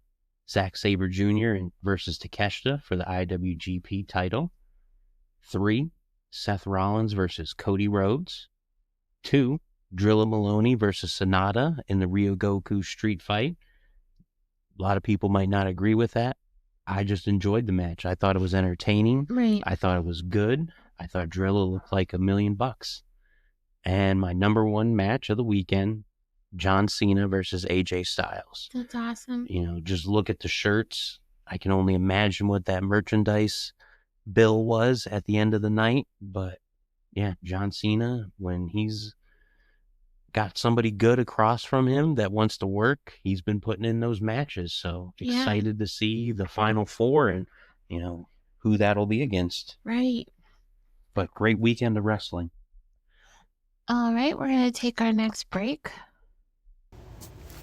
Zack Sabre Jr. versus Takeshita for the IWGP title. 3, Seth Rollins versus Cody Rhodes. 2, Drilla Maloney versus Sonata in the Ryogoku street fight. A lot of people might not agree with that. I just enjoyed the match. I thought it was entertaining. Right. I thought it was good. I thought Drilla looked like $1 million. And my number 1 match of the weekend, John Cena versus AJ Styles. That's awesome. You know, just look at the shirts. I can only imagine what that merchandise bill was at the end of the night. But yeah, John Cena, when he's got somebody good across from him that wants to work, he's been putting in those matches. So excited to see the final 4 and, you know, who that'll be against. Right. But great weekend of wrestling. All right, we're going to take our next break.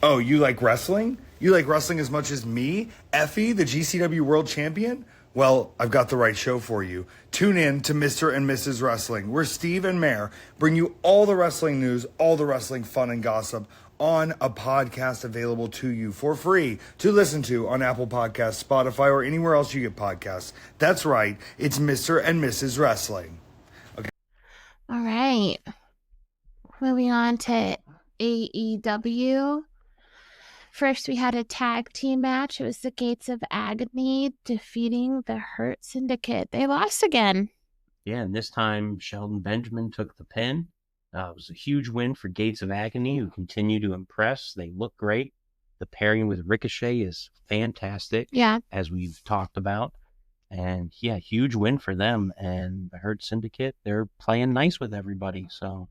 Oh, you like wrestling? You like wrestling as much as me, Effie, the GCW World Champion? Well, I've got the right show for you. Tune in to Mr. and Mrs. Wrestling, where Steve and Mare bring you all the wrestling news, all the wrestling fun and gossip on a podcast available to you for free to listen to on Apple Podcasts, Spotify, or anywhere else you get podcasts. That's right, it's Mr. and Mrs. Wrestling. Okay. All right. Moving on to AEW. First, we had a tag team match. It was the Gates of Agony defeating the Hurt Syndicate. They lost again. Yeah, and this time Shelton Benjamin took the pin. It was a huge win for Gates of Agony, who continue to impress. They look great. The pairing with Ricochet is fantastic. Yeah. As we've talked about. And yeah, huge win for them. And the Hurt Syndicate, they're playing nice with everybody. So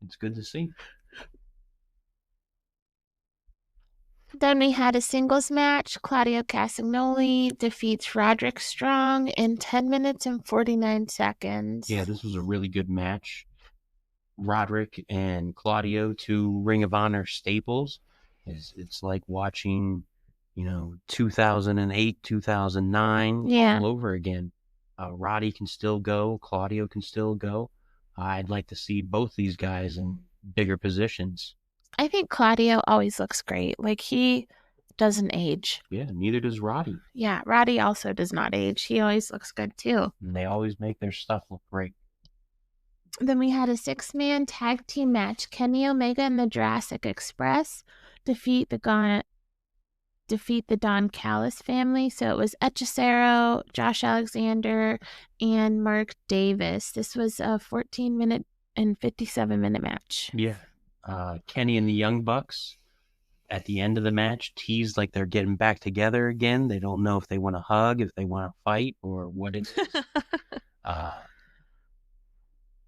it's good to see. Then we had a singles match. Claudio Castagnoli defeats Roderick Strong in 10 minutes and 49 seconds. Yeah, this was a really good match. Roderick and Claudio, two Ring of Honor staples. It's like watching, 2008, 2009 all over again. Roddy can still go. Claudio can still go. I'd like to see both these guys in bigger positions. I think Claudio always looks great. Like, he doesn't age. Yeah, neither does Roddy. Yeah, Roddy also does not age. He always looks good, too. And they always make their stuff look great. Then we had a 6-man tag team match. Kenny Omega and the Jurassic Express defeat the Don Callis family. So it was Hechicero, Josh Alexander, and Mark Davis. This was a 14-minute and 57-minute match. Yeah. Kenny and the Young Bucks at the end of the match teased like they're getting back together again. They don't know if they want to hug, if they want to fight, or what it is.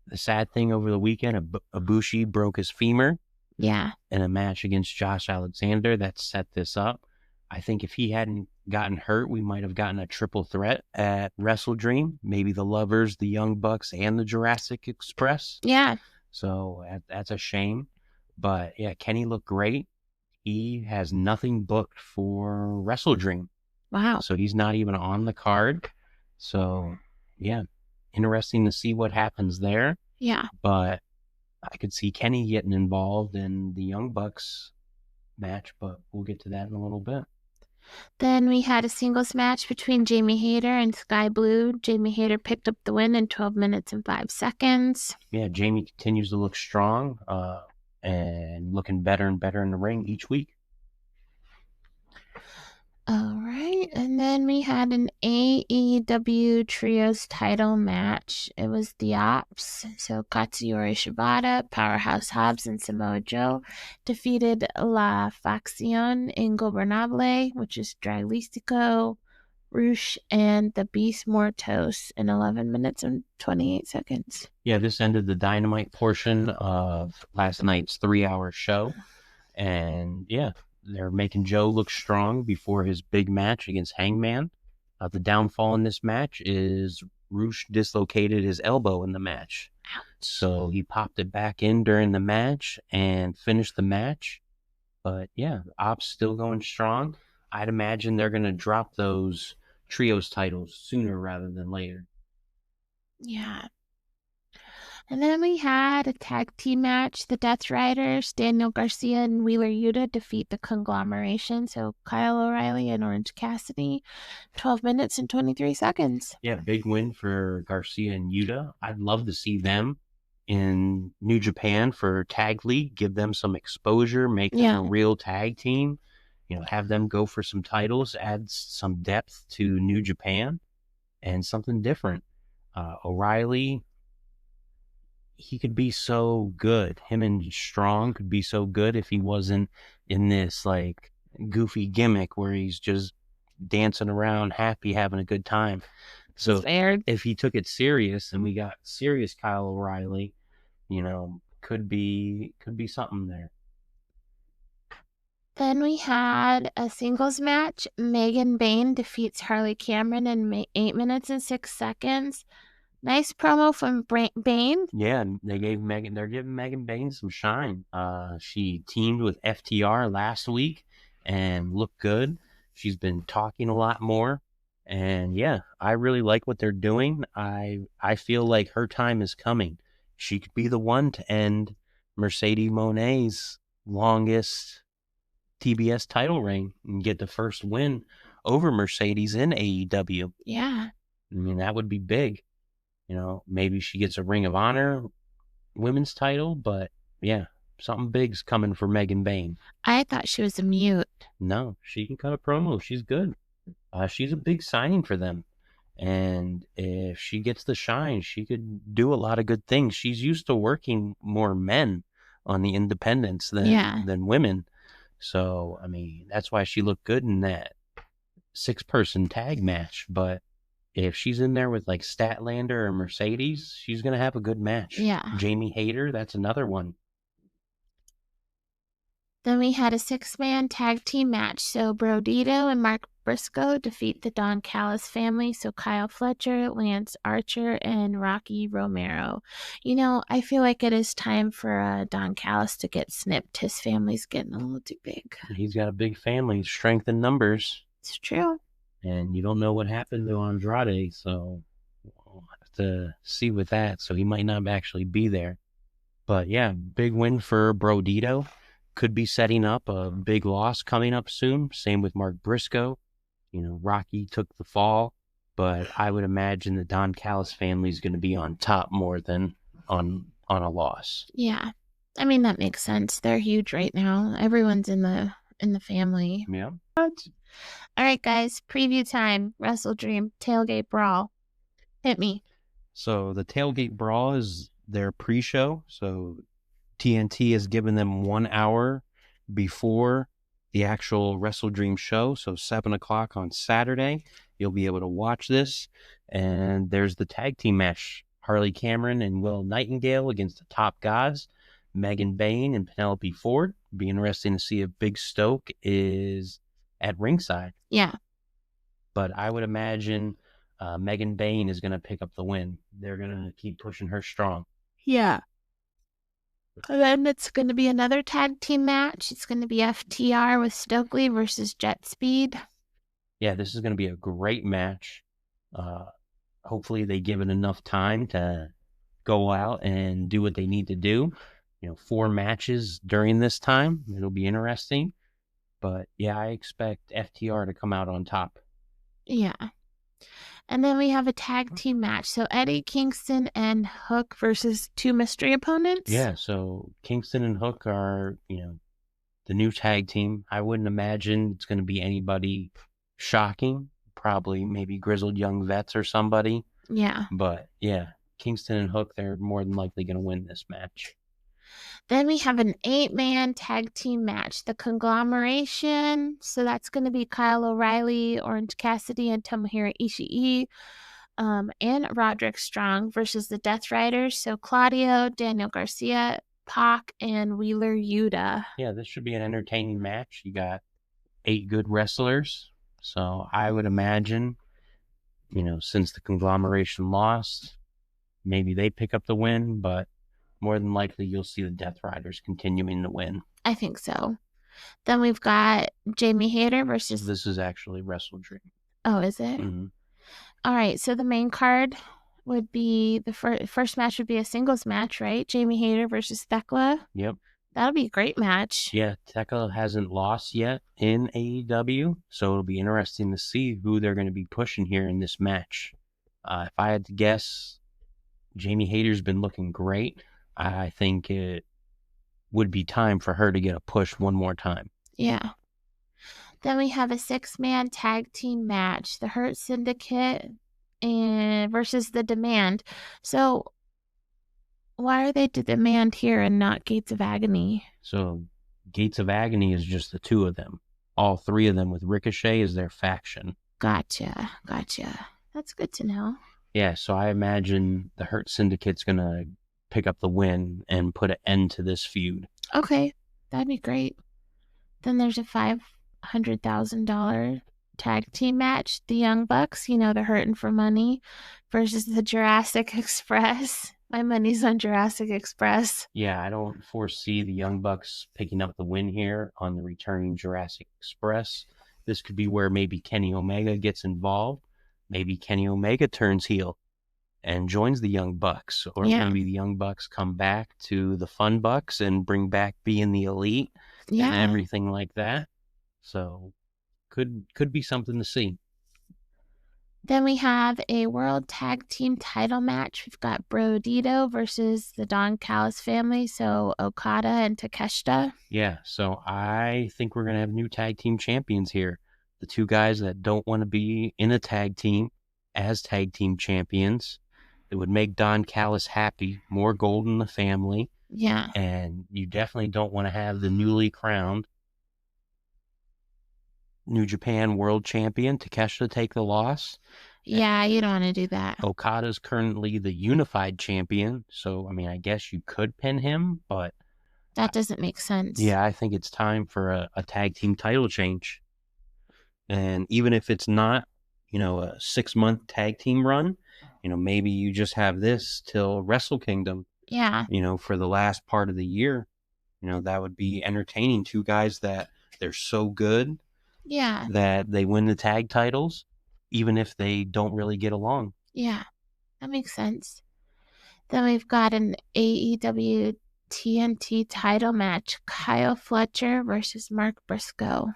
The sad thing over the weekend, Ibushi broke his femur. Yeah. In a match against Josh Alexander that set this up. I think if he hadn't gotten hurt, we might have gotten a triple threat at WrestleDream. Maybe the Lovers, the Young Bucks, and the Jurassic Express. Yeah. So that's a shame. But yeah, Kenny looked great. He has nothing booked for WrestleDream. Wow. So he's not even on the card. So yeah, interesting to see what happens there. Yeah. But I could see Kenny getting involved in the Young Bucks match, but we'll get to that in a little bit. Then we had a singles match between Jamie Hayter and Sky Blue. Jamie Hayter picked up the win in 12 minutes and 5 seconds. Yeah, Jamie continues to look strong and looking better and better in the ring each week. All right, and then we had an AEW Trios title match. It was the Ops. So Katsuyori Shibata, Powerhouse Hobbs, and Samoa Joe defeated La Facción Ingobernable, which is Draglistico, Rush, and the Beast Mortos in 11 minutes and 28 seconds. Yeah, this ended the Dynamite portion of last night's 3-hour show. And yeah, they're making Joe look strong before his big match against Hangman. The downfall in this match is Rush dislocated his elbow in the match. Ouch. So he popped it back in during the match and finished the match. But yeah, Ops still going strong. I'd imagine they're going to drop those trios titles sooner rather than later. Yeah. And then we had a tag team match. The Death Riders, Daniel Garcia and Wheeler Yuta, defeat the Conglomeration. So Kyle O'Reilly and Orange Cassidy, 12 minutes and 23 seconds. Yeah, big win for Garcia and Yuta. I'd love to see them in New Japan for Tag League, give them some exposure, make them a real tag team, have them go for some titles, add some depth to New Japan and something different. O'Reilly, he could be so good. Him and Strong could be so good if he wasn't in this like goofy gimmick where he's just dancing around happy, having a good time. So if he took it serious and we got serious Kyle O'Reilly, could be something there. Then we had a singles match. Megan Bayne defeats Harley Cameron in 8 minutes and 6 seconds. Nice promo from Bayne. Yeah, they're giving Megan Bayne some shine. She teamed with FTR last week and looked good. She's been talking a lot more. And yeah, I really like what they're doing. I feel like her time is coming. She could be the one to end Mercedes Moné's longest TBS title reign and get the first win over Mercedes in AEW. Yeah. I mean, that would be big. Maybe she gets a Ring of Honor women's title, but yeah, something big's coming for Megan Bayne. I thought she was a mute. No, she can cut a promo. She's good. She's a big signing for them. And if she gets the shine, she could do a lot of good things. She's used to working more men on the independents than women. So, I mean, that's why she looked good in that 6-person tag match. But if she's in there with like Statlander or Mercedes, she's going to have a good match. Yeah. Jamie Hayter, that's another one. Then we had a 6-man tag team match. So Brodito and Mark Briscoe defeat the Don Callis family. So Kyle Fletcher, Lance Archer, and Rocky Romero. You know, I feel like it is time for Don Callis to get snipped. His family's getting a little too big. He's got a big family, strength in numbers. It's true. And you don't know what happened to Andrade, so we'll have to see with that. So he might not actually be there. But yeah, big win for Brodito. Could be setting up a big loss coming up soon. Same with Mark Briscoe. You know, Rocky took the fall, but I would imagine the Don Callis family is going to be on top more than on a loss. Yeah. I mean, that makes sense. They're huge right now. Everyone's in the family. Yeah. All right, guys. Preview time. WrestleDream Tailgate Brawl. Hit me. So the Tailgate Brawl is their pre-show. So TNT has given them 1 hour before the actual WrestleDream show. So 7 o'clock on Saturday, you'll be able to watch this. And there's the tag team match. Harley Cameron and Will Nightingale against the Top Gods. Megan Bayne and Penelope Ford. Be interesting to see if Big Stoke is at ringside. Yeah. But I would imagine Megan Bayne is going to pick up the win. They're going to keep pushing her strong. Yeah. And then it's going to be another tag team match. It's going to be FTR with Stokely versus Jet Speed. Yeah, this is going to be a great match. Hopefully they give it enough time to go out and do what they need to do. You know, 4 matches during this time. It'll be interesting. But yeah, I expect FTR to come out on top. Yeah. And then we have a tag team match. So Eddie Kingston and Hook versus 2 mystery opponents. Yeah, so Kingston and Hook are, you know, the new tag team. I wouldn't imagine it's going to be anybody shocking. Probably maybe grizzled young vets or somebody. Yeah. But yeah, Kingston and Hook, they're more than likely going to win this match. Then we have an 8-man tag team match, the Conglomeration. So that's going to be Kyle O'Reilly, Orange Cassidy, and Tomohiro Ishii, and Roderick Strong versus the Death Riders. So Claudio, Daniel Garcia, Pac, and Wheeler Yuta. Yeah, this should be an entertaining match. You got 8 good wrestlers. So I would imagine, you know, since the Conglomeration lost, maybe they pick up the win, but more than likely you'll see the Death Riders continuing to win. I think so. Then we've got Jamie Hayter versus... This is actually WrestleDream. Oh, is it? Mm-hmm. All right, so the main card would be... The first match would be a singles match, right? Jamie Hayter versus Thekla. Yep. That'll be a great match. Yeah, Thekla hasn't lost yet in AEW, so it'll be interesting to see who they're going to be pushing here in this match. If I had to guess, Jamie Hayter's been looking great. I think it would be time for her to get a push one more time. Yeah. Then we have a 6-man tag team match, the Hurt Syndicate and versus the Demand. So why are they the Demand here and not Gates of Agony? So Gates of Agony is just the 2 of them. All 3 of them with Ricochet as their faction. Gotcha. That's good to know. Yeah, so I imagine the Hurt Syndicate's going to pick up the win and put an end to this feud. Okay, that'd be great. Then there's a $500,000 tag team match. The Young Bucks, you know, they're hurting for money, versus the Jurassic Express. My money's on Jurassic Express. Yeah, I don't foresee the Young Bucks picking up the win here on the returning Jurassic Express. This could be where maybe Kenny Omega gets involved. Maybe Kenny Omega turns heel and joins the Young Bucks. Or maybe the Young Bucks come back to the Fun Bucks and bring back being the Elite and everything like that. So could be something to see. Then we have a World Tag Team title match. We've got Brodito versus the Don Callis family, so Okada and Takeshita. Yeah, so I think we're going to have new tag team champions here. The 2 guys that don't want to be in a tag team as tag team champions. It would make Don Callis happy. More gold in the family. Yeah. And you definitely don't want to have the newly crowned New Japan World Champion Takeshita take the loss. Yeah, you don't want to do that. Okada's currently the Unified Champion, so, I mean, I guess you could pin him, but... That doesn't make sense. Yeah, I think it's time for a tag team title change. And even if it's not, a 6-month tag team run, maybe you just have this till Wrestle Kingdom. Yeah. For the last part of the year. That would be entertaining. 2 guys that they're so good. Yeah. That they win the tag titles, even if they don't really get along. Yeah, that makes sense. Then we've got an AEW TNT title match, Kyle Fletcher versus Mark Briscoe.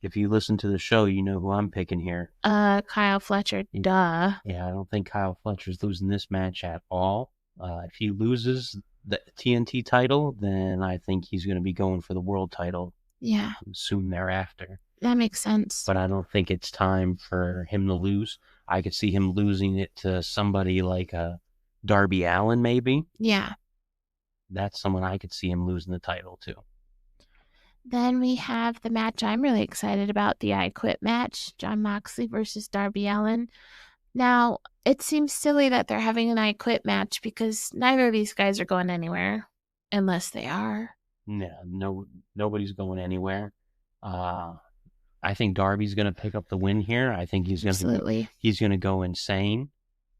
If you listen to the show, you know who I'm picking here. Kyle Fletcher, duh. Yeah, I don't think Kyle Fletcher's losing this match at all. If he loses the TNT title, then I think he's going to be going for the world title. Yeah. Soon thereafter. That makes sense. But I don't think it's time for him to lose. I could see him losing it to somebody like Darby Allin, maybe. Yeah. That's someone I could see him losing the title to. Then we have the match I'm really excited about, the I Quit match, Jon Moxley versus Darby Allin. Now, it seems silly that they're having an I Quit match because neither of these guys are going anywhere, unless they are. No, nobody's going anywhere. I think Darby's going to pick up the win here. I think he's going to go insane,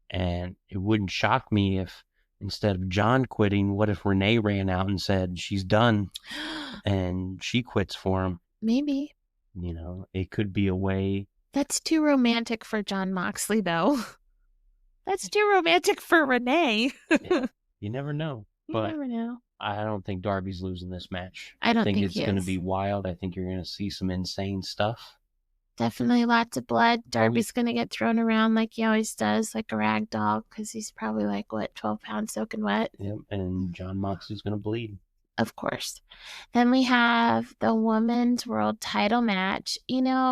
and it wouldn't shock me if instead of John quitting, what if Renee ran out and said she's done, and she quits for him? Maybe. It could be a way. That's too romantic for Jon Moxley, though. That's too romantic for Renee. Yeah, you never know. You never know. I don't think Darby's losing this match. I don't think think it's going to be wild. I think you're going to see some insane stuff. Definitely lots of blood. Darby's going to get thrown around like he always does, like a rag doll, because he's probably 12 pounds soaking wet. Yep, and Jon Moxley's going to bleed. Of course. Then we have the women's world title match.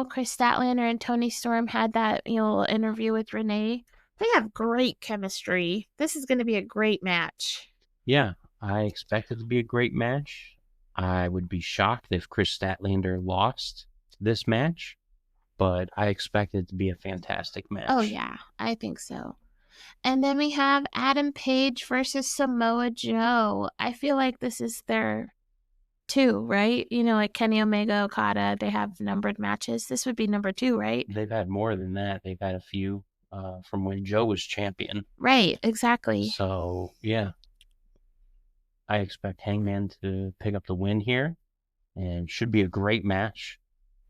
Chris Statlander and Toni Storm had that interview with Renee. They have great chemistry. This is going to be a great match. Yeah, I expect it to be a great match. I would be shocked if Chris Statlander lost this match, but I expect it to be a fantastic match. Oh, yeah, I think so. And then we have Adam Page versus Samoa Joe. I feel like this is their 2, right? Like Kenny Omega, Okada, they have numbered matches. This would be number 2, right? They've had more than that. They've had a few from when Joe was champion. Right, exactly. So, yeah. I expect Hangman to pick up the win here, and should be a great match.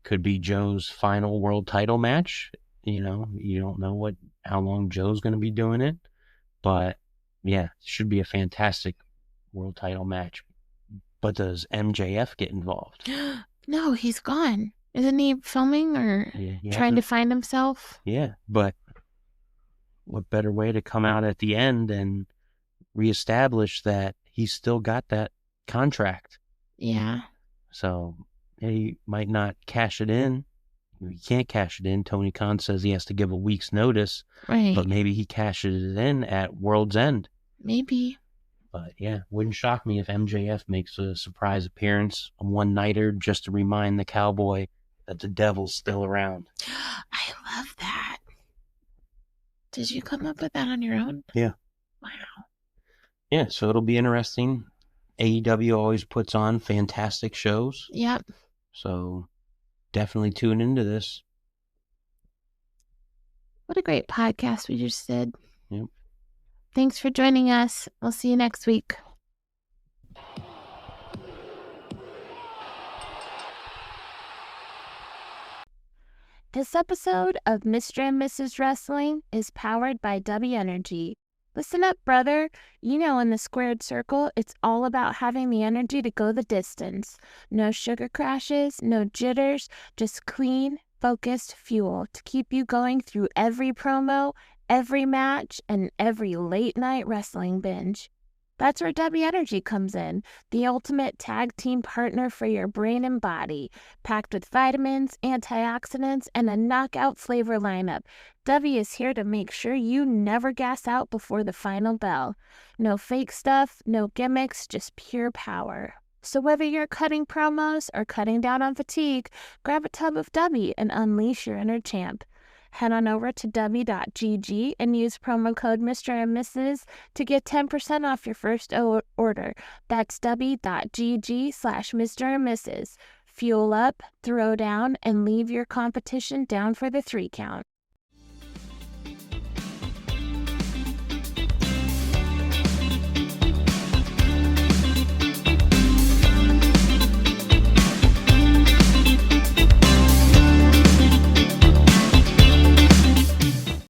Could be Joe's final world title match. You don't know how long Joe's going to be doing it, but yeah, should be a fantastic world title match. But does MJF get involved? No, he's gone. Isn't he filming or trying to find himself? Yeah, but what better way to come out at the end and reestablish that he's still got that contract? Yeah. So he might not cash it in. He can't cash it in. Tony Khan says he has to give a week's notice. Right. But maybe he cashes it in at World's End. Maybe. But yeah, wouldn't shock me if MJF makes a surprise appearance, a one-nighter, just to remind the Cowboy that the devil's still around. I love that. Did you come up with that on your own? Yeah. Wow. Yeah, so it'll be interesting. AEW always puts on fantastic shows. Yep. So definitely tune into this. What a great podcast we just did. Yep. Thanks for joining us. We'll see you next week. This episode of Mr. and Mrs. Wrestling is powered by W Energy. Listen up, brother. In the squared circle, it's all about having the energy to go the distance. No sugar crashes, no jitters, just clean, focused fuel to keep you going through every promo, every match, and every late-night wrestling binge. That's where W Energy comes in, the ultimate tag team partner for your brain and body, packed with vitamins, antioxidants, and a knockout flavor lineup. W is here to make sure you never gas out before the final bell. No fake stuff, no gimmicks, just pure power. So whether you're cutting promos or cutting down on fatigue, grab a tub of W and unleash your inner champ. Head on over to w.gg and use promo code Mr. and Mrs. to get 10% off your first order. That's w.gg/Mr. and Mrs. Fuel up, throw down, and leave your competition down for the 3 count.